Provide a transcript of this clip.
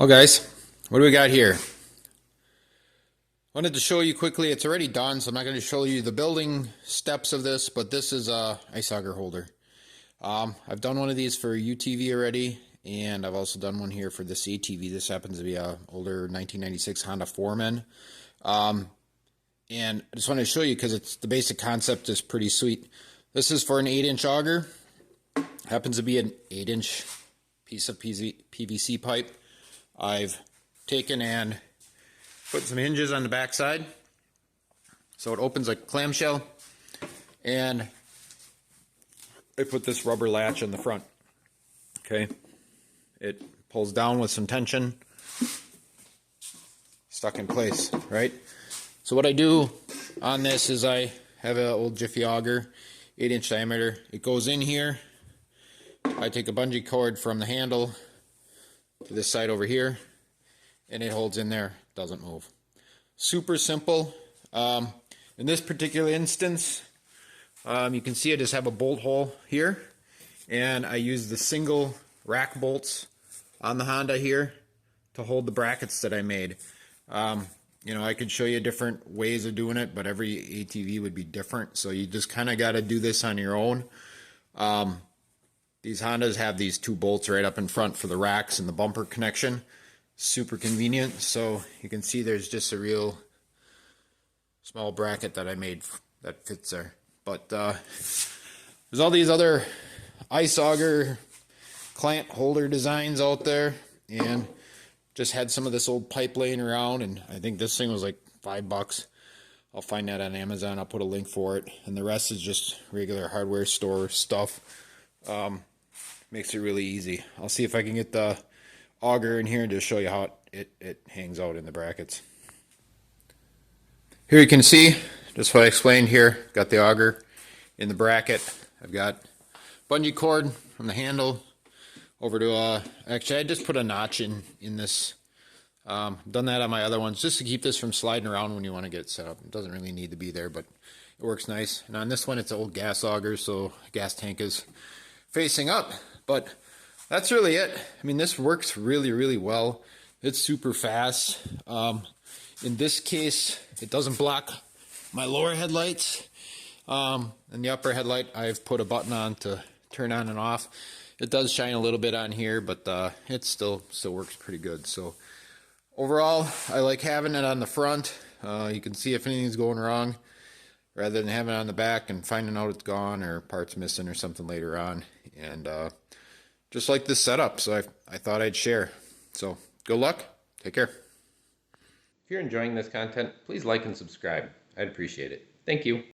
Well guys, what do we got here? Wanted to show you quickly, it's already done, so I'm not going to show you the building steps of this, but this is a ice auger holder. I've done one of these for UTV already, and I've also done one here for this ATV. This happens to be a older 1996 Honda Foreman. And I just wanted to show you because it's the basic concept is pretty sweet. This is for an 8-inch auger. Happens to be an 8-inch piece of PVC pipe. I've taken and put some hinges on the back side so it opens like clamshell, and I put this rubber latch on the front. Okay, it pulls down with some tension, stuck in place, right? So what I do on this is I have an old Jiffy auger, 8-inch diameter. It goes in here. I take a bungee cord from the handle to this side over here, and it holds in there, doesn't move. Super simple. In this particular instance, you can see I just have a bolt hole here, and I use the single rack bolts on the Honda here to hold the brackets that I made. You know, I could show you different ways of doing it, but every ATV would be different, so you just kind of got to do this on your own. These Hondas have these 2 bolts right up in front for the racks and the bumper connection. Super convenient. So you can see there's just a real small bracket that I made that fits there. But there's all these other ice auger clamp holder designs out there, and just had some of this old pipe laying around, and I think this thing was like $5. I'll find that on Amazon. I'll put a link for it, and the rest is just regular hardware store stuff. Makes it really easy. I'll see if I can get the auger in here and just show you how it hangs out in the brackets. Here you can see just what I explained here. Got the auger in the bracket. I've got bungee cord from the handle over to actually I just put a notch in this. Done that on my other ones just to keep this from sliding around when you want to get it set up. It doesn't really need to be there, but it works nice. And on this one, it's an old gas auger, so gas tank is facing up. But that's really it. I mean, this works really, really well. It's super fast. In this case, it doesn't block my lower headlights. And the upper headlight, I've put a button on to turn on and off. It does shine a little bit on here, but it still works pretty good. So overall, I like having it on the front. You can see if anything's going wrong, rather than having it on the back and finding out it's gone or parts missing or something later on. And just like this setup, so I thought I'd share. So good luck. Take care. If you're enjoying this content, please like and subscribe. I'd appreciate it. Thank you.